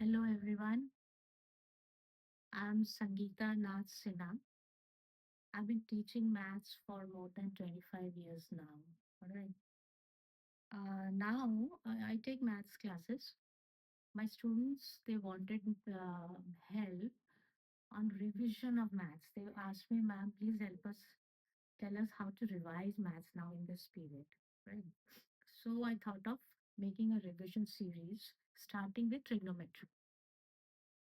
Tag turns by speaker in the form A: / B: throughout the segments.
A: Hello everyone, I'm Sangeeta Nath Sinha. I've been teaching maths for more than 25 years now. All right. Now I take maths classes. My students they wanted help on revision of maths. They asked me, "Ma'am, please help us. Tell us how to revise maths now in this period." Right. So I thought of making a revision series starting with trigonometry.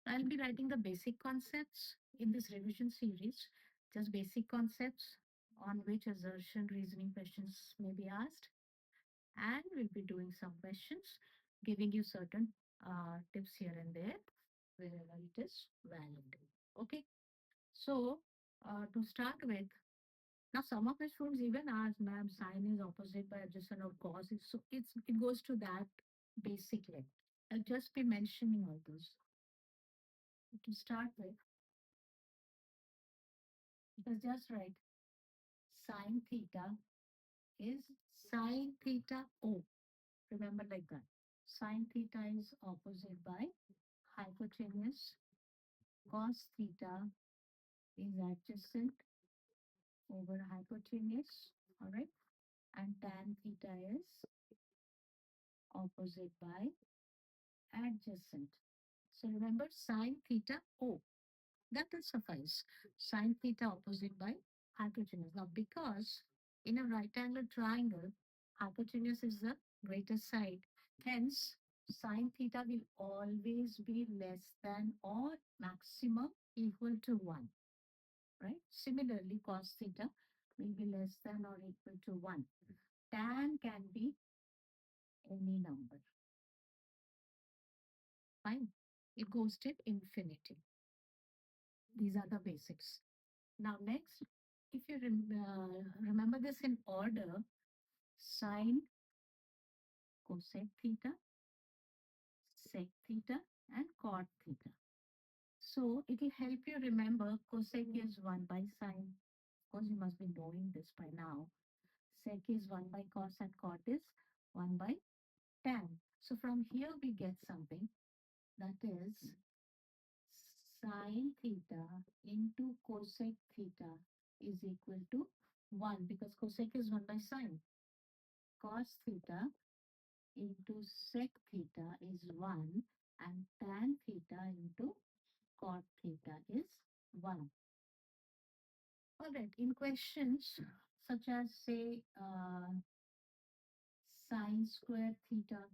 A: I'll be writing the basic concepts in this revision series, just basic concepts on which assertion reasoning questions may be asked. And we'll be doing some questions, giving you certain tips here and there wherever it is valid. Okay. So, to start with, now some of my students even ask, ma'am, sine is opposite by adjacent or cos. So it goes to that basic level. I'll just be mentioning all those. To start with, because just right, sine theta is sine theta O. Remember like that. Sine theta is opposite by hypotenuse. Cos theta is adjacent over hypotenuse. All right. And tan theta is opposite by adjacent. So remember sine theta O. That will suffice. Sine theta opposite by hypotenuse. Now, because in a right angle triangle, hypotenuse is the greater side. Hence, sine theta will always be less than or maximum equal to 1. Right? Similarly, cos theta will be less than or equal to 1. Tan can be any number. Fine. It goes till infinity. These are the basics. Now, next, if you remember this in order, sine, cosec theta, sec theta, and cot theta. So it will help you remember cosec is 1 by sine. Of course, you must be knowing this by now. Sec is 1 by cos and cot is 1 by tan. So from here we get something that is sine theta into cosec theta is equal to 1 because cosec is 1 by sine. Cos theta into sec theta is 1 and tan theta into cot theta is 1. All right, in questions such as say sine square theta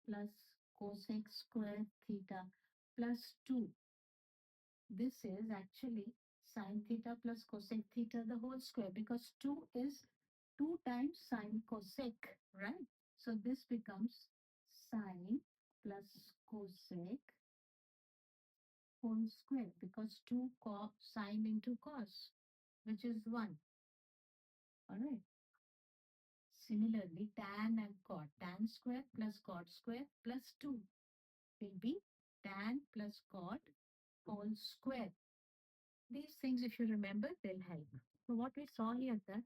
A: plus cosec square theta plus 2. This is actually sine theta plus cosec theta the whole square because 2 is 2 times sine cosec, right? So this becomes sine plus cosec whole square because 2 sine into cos, which is 1. All right. Similarly, tan and cot, tan square plus cot square plus 2 will be tan plus cot whole square. These things, if you remember, they'll help. So what we saw here that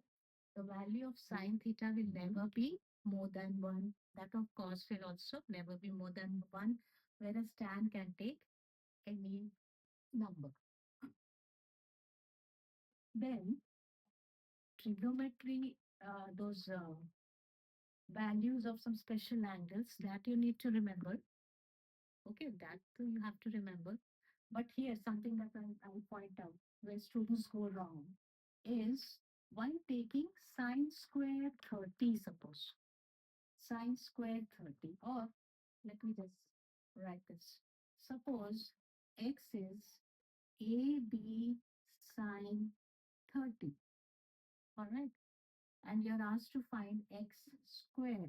A: the value of sine theta will never be more than 1. That of cos will also never be more than 1, whereas tan can take any number. Then trigonometry, those values of some special angles that you need to remember. Okay, that you have to remember. But here, something that I'll point out where students go wrong is while taking sine square 30, suppose. Sine square 30, or let me just write this. Suppose x is AB sine 30. All right. And you're asked to find x square.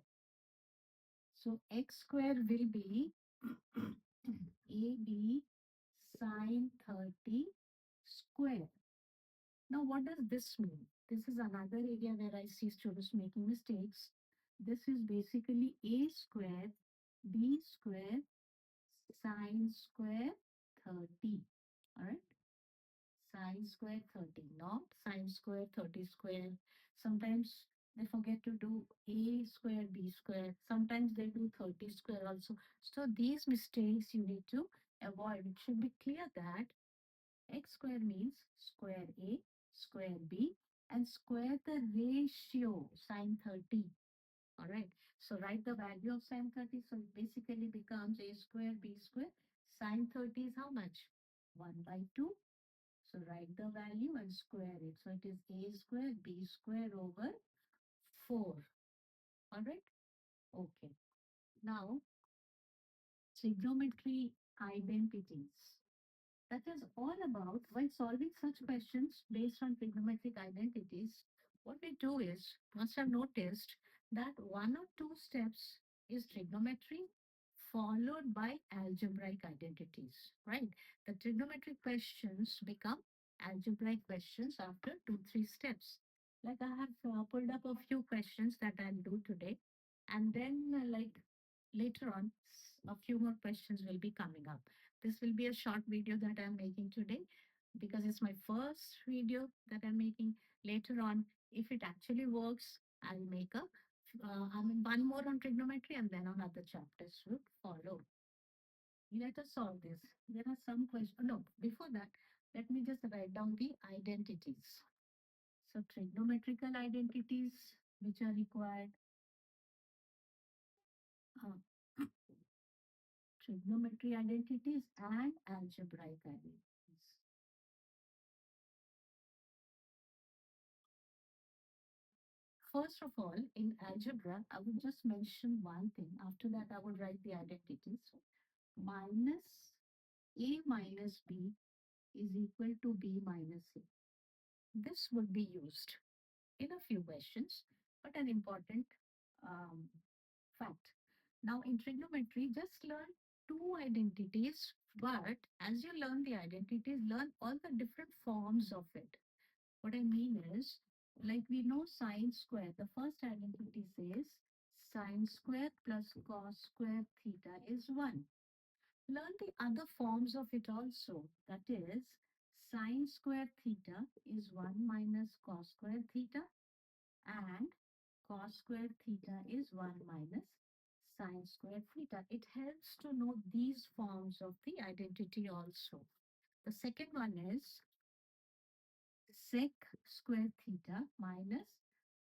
A: So x square will be AB sine 30 square. Now, what does this mean? This is another area where I see students making mistakes. This is basically A square, B square, sine square 30. All right. Sine square 30, not sine square 30 square. Sometimes They forget to do a square, b square. Sometimes they do 30 square also. So these mistakes you need to avoid. It should be clear that x square means square a, square b, and square the ratio sine 30. All right. So write the value of sine 30. So it basically becomes a square b square. Sine 30 is how much? 1 by 2. So write the value and square it. So it is a square b square over 4. All right. Okay. Now, trigonometry identities. That is all about when solving such questions based on trigonometric identities. What we do is, must have noticed that one or two steps is trigonometry followed by algebraic identities, right? The trigonometric questions become algebraic questions after two, three steps. Like I have pulled up a few questions that I'll do today, and then like later on, a few more questions will be coming up. This will be a short video that I'm making today because it's my first video that I'm making. Later on, if it actually works, I'll make one more on trigonometry and then on other chapters would follow. Let us solve this. There are some questions. No, before that, let me just write down the identities. So trigonometrical identities which are required. Uh, trigonometry identities and algebraic identities. First of all, in algebra, I would just mention one thing. After that, I would write the identities. Minus A minus B is equal to B minus A. This would be used in a few questions, but an important um, fact. Now, in trigonometry, just learn two identities, but as you learn the identities, learn all the different forms of it. What I mean is, like we know sine square, the first identity says sine square plus cos square theta is 1. Learn the other forms of it also. That is, sine square theta is 1 minus cos square theta, and cos square theta is 1 minus sine square theta. It helps to know these forms of the identity also. The second one is sec square theta minus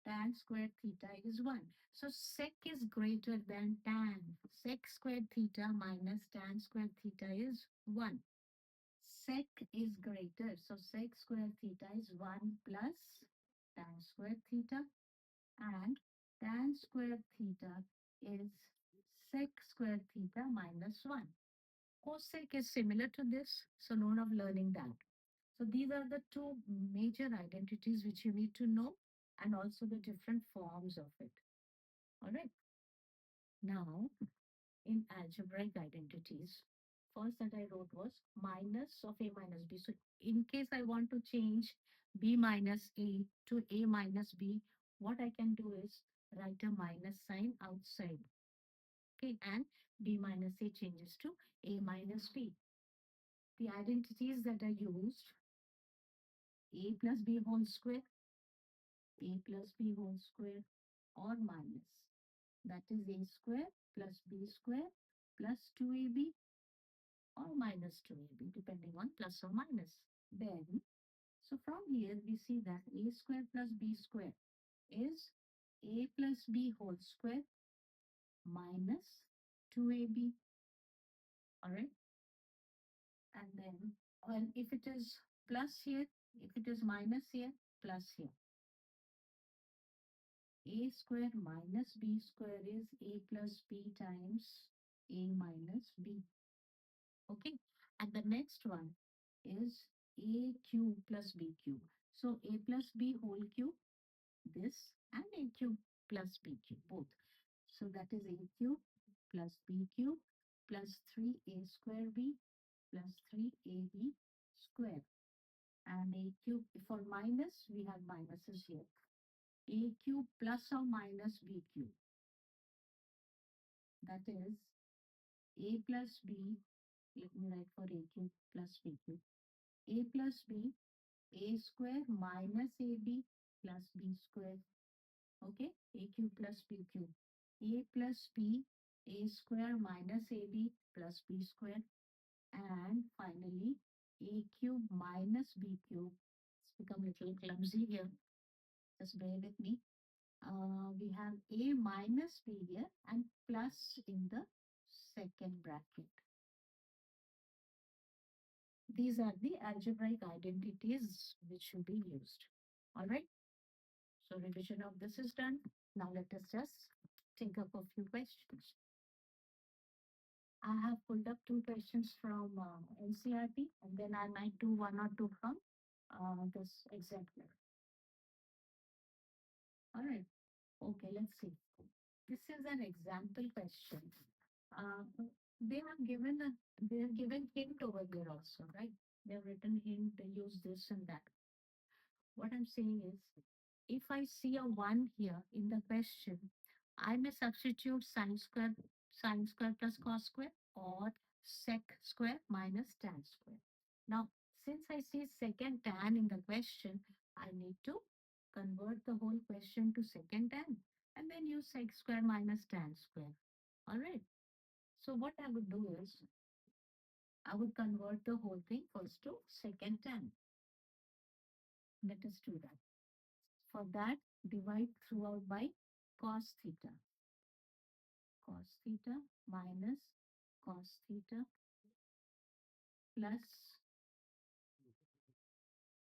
A: tan square theta is 1. So sec is greater than tan. Sec square theta minus tan square theta is 1. Sec is greater. So sec square theta is 1 plus tan square theta, and tan square theta is sec square theta minus 1. Cosec is similar to this, so no need of learning that. So these are the two major identities which you need to know, and also the different forms of it. All right. Now, in algebraic identities, first that I wrote was minus of A minus B. So in case I want to change B minus A to A minus B, what I can do is write a minus sign outside. Okay, and B minus A changes to A minus B. The identities that are used, A plus B whole square, A plus B whole square, or minus. That is A square plus B square plus 2AB or minus 2AB, depending on plus or minus. Then, so from here we see that A square plus B square is A plus B whole square minus 2AB. All right. And then, well, if it is plus here, if it is minus here, plus here. A square minus B square is A plus B times A minus B. Okay. And the next one is A cube plus B cube. So A plus B whole cube, this, and A cube plus B cube, both. So that is A cube plus B cube plus 3A square B plus 3AB square. And A cube, for minus, we have minuses here. A cube plus or minus B cube. That is A plus B, let me write for A cube plus B cube. A plus B, A square minus AB plus B square. Okay, a cube plus b cube. A plus b, a square minus ab plus b square. And finally, a cube minus b cube. It's become a little clumsy here. Just bear with me. We have a minus b here and plus in the second bracket. These are the algebraic identities which should be used. All right. So revision of this is done. Now let us just think up a few questions. I have pulled up two questions from NCERT, and then I might do one or two from this exemplar. All right. Okay, let's see. This is an example question. Uh, they have given hint over there also, right? They have written hint, they use this and that. What I'm saying is, if I see a 1 here in the question, I may substitute sine square plus cos square or sec square minus tan square. Now, since I see second tan in the question, I need to convert the whole question to second tan and then use sec square minus tan square. All right. So what I would do is, I would convert the whole thing first to second tan. Let us do that. For that, divide throughout by cos theta. Cos theta minus cos theta plus,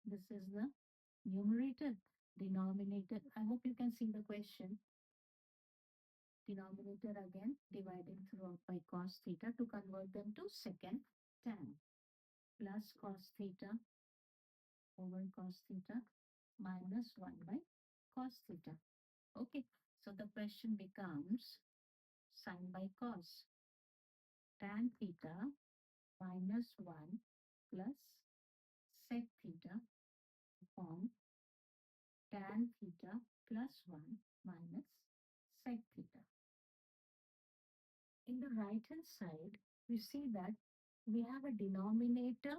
A: this is the numerator, denominator. I hope you can see the question. Denominator again, dividing throughout by cos theta to convert them to second tan. Plus cos theta over cos theta minus 1 by cos theta. Okay, so the question becomes sine by cos tan theta minus 1 plus sec theta upon tan theta plus 1 minus sec theta. In the right hand side, we see that we have a denominator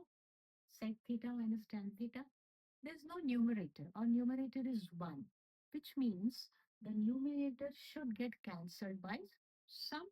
A: sec theta minus tan theta. There's no numerator. Our numerator is 1, which means the numerator should get cancelled by some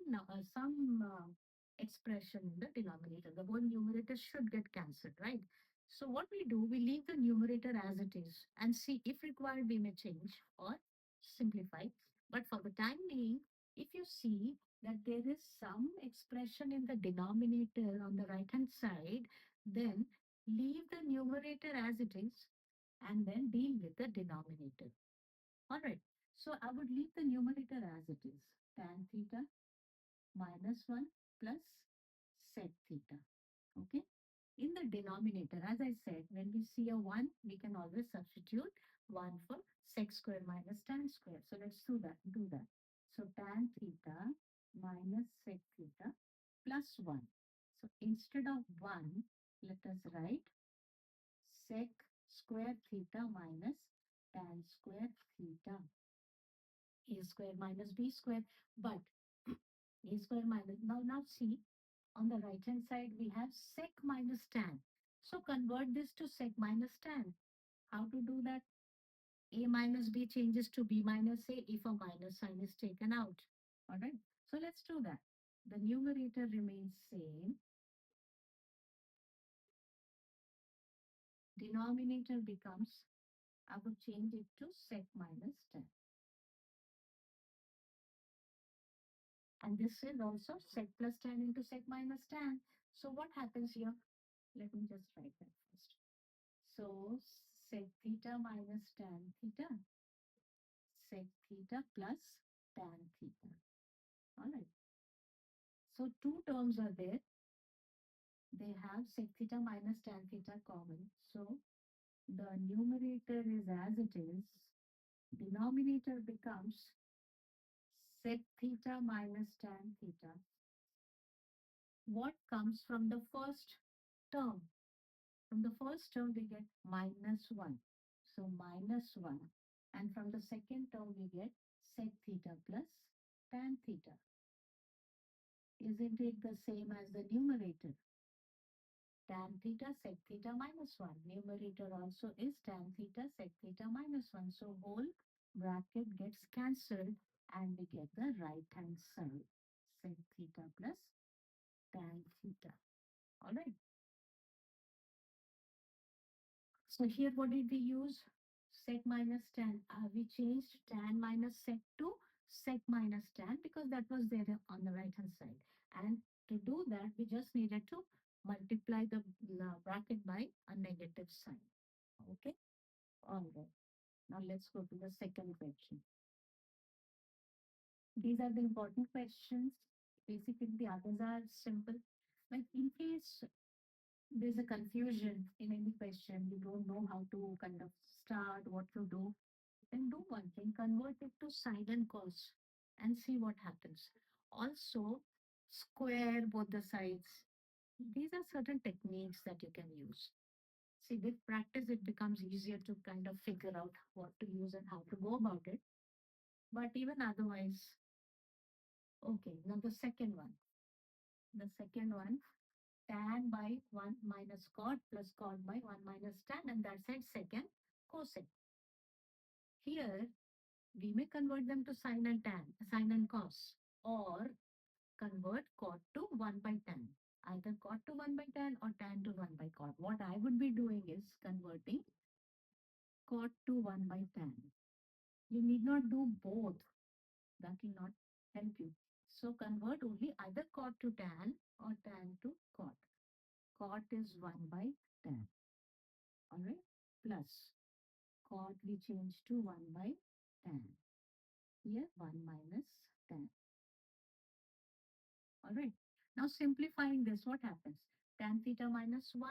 A: expression in the denominator. The whole numerator should get cancelled, right? So what we do, we leave the numerator as it is and see if required we may change or simplify. But for the time being, if you see that there is some expression in the denominator on the right hand side, then leave the numerator as it is and then deal with the denominator. All right. So I would leave the numerator as it is. Tan theta minus 1 plus sec theta. Okay. In the denominator, as I said, when we see a 1, we can always substitute 1 for sec square minus tan square. So let's do that. So tan theta minus sec theta plus 1. So instead of 1, let us write sec square theta minus tan square theta. A square minus b square. But a square minus, now see, on the right hand side, we have sec minus tan. So convert this to sec minus tan. How to do that? A minus b changes to b minus a if a minus sign is taken out. All right. So let's do that. The numerator remains same. Denominator becomes, I would change it to sec minus tan. And this is also sec plus tan into sec minus tan. So what happens here? Let me just write that first. So sec theta minus tan theta, sec theta plus tan theta. All right. So two terms are there. They have sec theta minus tan theta common. So the numerator is as it is. Denominator becomes sec theta minus tan theta. What comes from the first term? From the first term, we get minus 1. So minus 1. And from the second term, we get sec theta plus tan theta. Isn't it the same as the numerator? Tan theta sec theta minus 1. Numerator also is tan theta sec theta minus 1. So whole bracket gets cancelled and we get the right hand side. Sec theta plus tan theta. All right. So here what did we use? Sec minus tan. We changed tan minus sec to sec minus tan because that was there on the right hand side. And to do that, we just needed to multiply the bracket by a negative sign. Okay. All right. Now let's go to the second question. These are the important questions. Basically, the others are simple. Like in case there's a confusion in any question, you don't know how to kind of start, what to do, then do one thing, convert it to sine and cos and see what happens. Also, square both the sides. These are certain techniques that you can use. See, with practice, it becomes easier to kind of figure out what to use and how to go about it. But even otherwise, okay, now the second one. The second one, tan by 1 minus cot plus cot by 1 minus tan, and that's it, second cosec. Here, we may convert them to sine and tan, sine and cos, or convert cot to 1 by tan. Either cot to 1 by tan or tan to 1 by cot. What I would be doing is converting cot to 1 by tan. You need not do both. That will not help you. So convert only either cot to tan or tan to cot. Cot is 1 by tan. All right. Plus cot we change to 1 by tan. Here 1 minus tan. All right. Now simplifying this, what happens? Tan theta minus 1.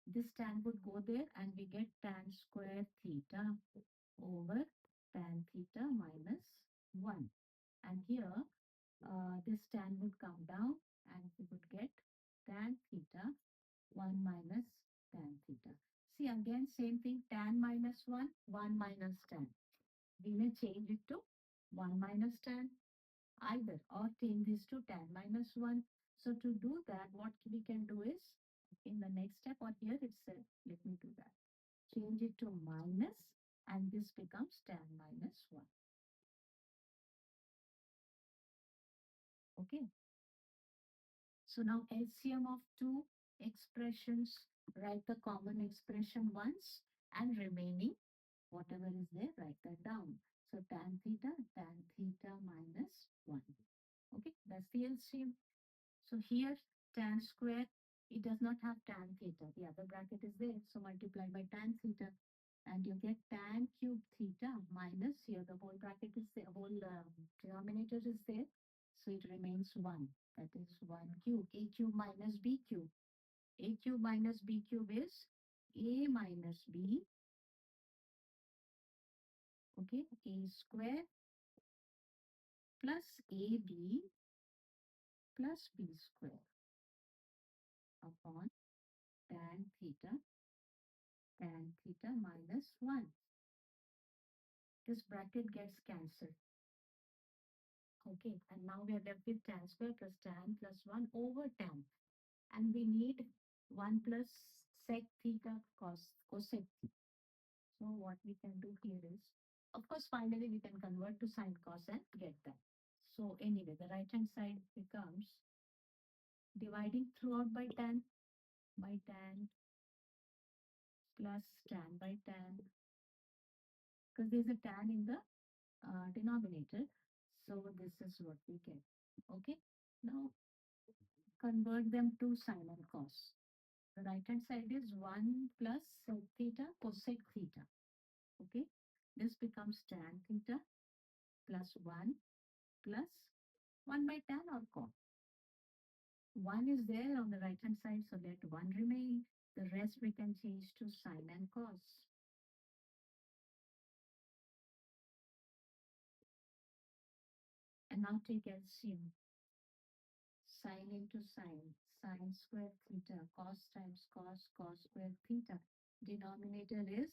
A: This tan would go there and we get tan square theta over tan theta minus 1. And here this tan would come down and we would get tan theta 1 minus tan theta. See again, same thing, tan minus 1, 1 minus tan. We may change it to 1 minus tan either or change this to tan minus 1. So to do that, what we can do is in the next step or here itself, let me do that. Change it to minus and this becomes tan minus 1. Okay. So now LCM of two expressions, write the common expression once and remaining, whatever is there, write that down. So tan theta minus 1. Okay, that's the LCM. So here tan square, it does not have tan theta. The other bracket is there. So multiply by tan theta and you get tan cube theta minus here the whole bracket is the whole denominator is there. So it remains 1. That is 1 cube. A cube minus B cube. A cube minus B cube is A minus B. Okay. A square plus AB plus B square upon tan theta minus 1. This bracket gets cancelled. Okay, and now we are left with tan square plus tan plus 1 over tan. And we need 1 plus sec theta cosec theta. So what we can do here is, of course, finally we can convert to sine cos and get that. So anyway, the right hand side becomes dividing throughout by tan plus tan by tan, because there's a tan in the denominator. So this is what we get. Okay. Now convert them to sine and cos. The right hand side is 1 plus sec theta cosec theta. Okay. This becomes tan theta plus 1 plus 1 by tan or cot. 1 is there on the right hand side, so let 1 remain. The rest we can change to sine and cos. And now take LCM. Sine into sine, sine square theta, cos times cos, cos square theta. Denominator is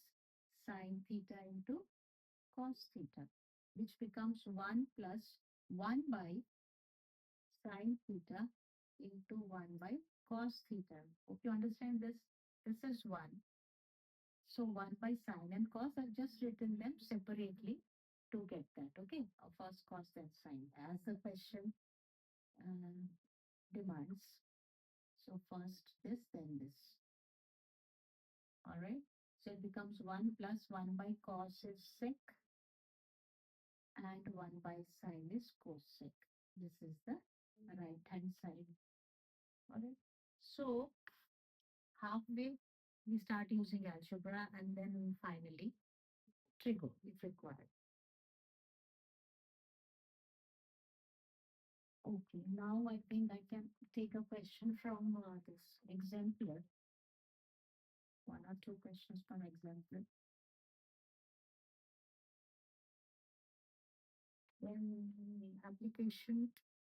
A: sine theta into cos theta, which becomes 1 plus 1 by sine theta into 1 by cos theta. Hope you understand this. This is 1. So 1 by sine and cos, I've just written them separately to get that. Okay, first cos then sine as the question uh, demands. So first this, then this. All right. So it becomes 1 plus 1 by cos is sec and 1 by sine is cosec. This is the right hand side. All right. So halfway we start using algebra and then finally trigo if required. Okay, now I think I can take a question from this exemplar. One or two questions from exemplar. Then application,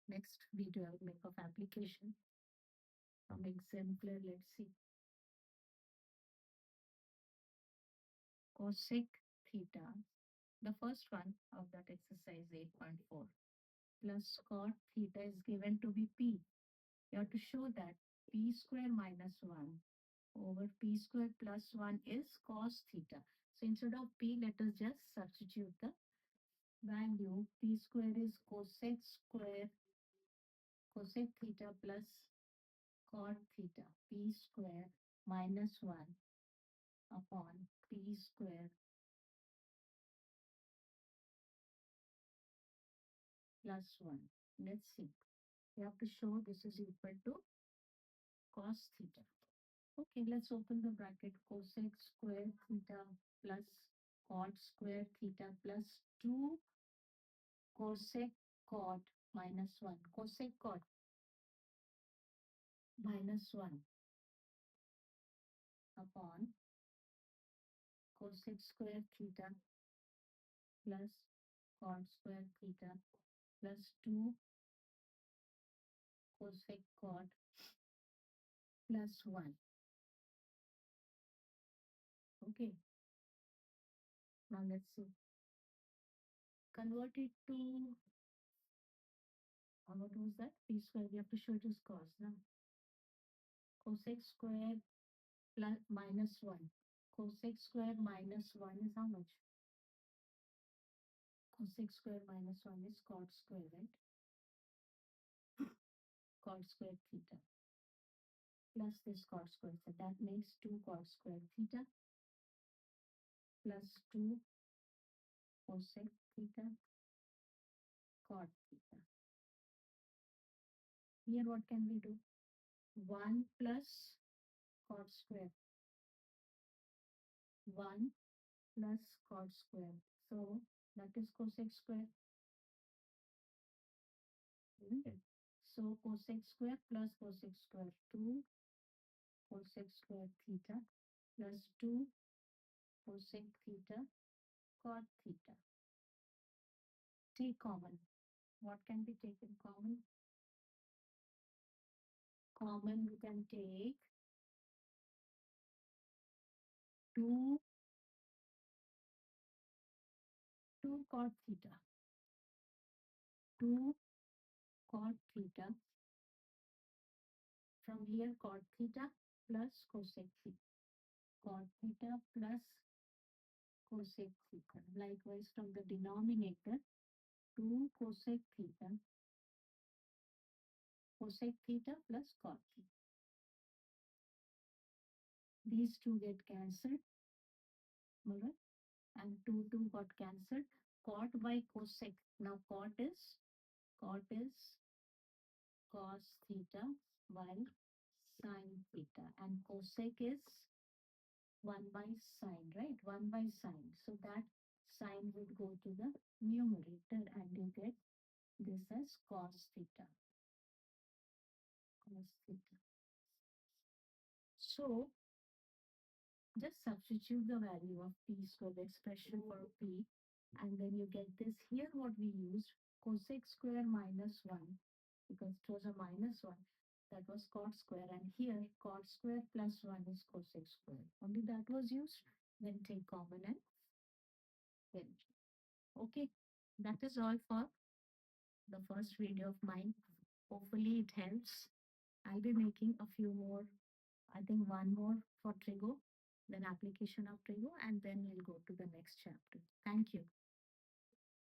A: next video I'll make of application from exemplar. Let's see. Cosec theta, the first one of that exercise 8.4 plus cot theta is given to be p. You have to show that p square minus 1 over p square plus 1 is cos theta. So instead of p, let us just substitute the value. P square is cosec theta plus cot theta. P square minus 1 upon p square plus 1. Let's see. We have to show this is equal to cos theta. Okay, let's open the bracket. Cosec square theta plus cot square theta plus 2 cosec cot minus 1. Cosec cot minus 1 upon cosec square theta plus cot square theta plus 2 cosec cot plus 1. Okay, now let's see. Convert it to, what was that? P square, we have to show it as cos now. Cosec square plus minus 1. Cosec square minus 1 is how much? Cosec square minus 1 is cot square, right? Cot square theta plus this cot square. So that makes 2 cot square theta plus 2 cosec theta cot theta. Here what can we do? 1 plus cot square. 1 plus cot square. So that is cosec square. Isn't it? So cosec square plus cosec square 2 cosec square theta plus 2 cosec theta cot theta. Take common. What can be taken common? Common you can take 2 cot theta. 2 cot theta. From here cot theta plus cosec theta. Cot theta plus cosec theta. Likewise from the denominator 2 cosec theta. Cosec theta plus cot theta. These two get cancelled. Alright. And 2 got cancelled. Cot by cosec. Now cot is cos theta by sine theta. And cosec is 1 by sine, right? 1 by sine. So that sine would go to the numerator and you get this as cos theta. Cos theta. So just substitute the value of p square, the expression for p, and then you get this. Here what we used, cosec square minus 1, because it was a minus 1, that was cot square, and here cot square plus 1 is cosec square. Only that was used. Then take common and finish. Okay, that is all for the first video of mine. Hopefully it helps. I'll be making a few more, I think one more for Trigo, then application of Trigo, and then we'll go to the next chapter. Thank you.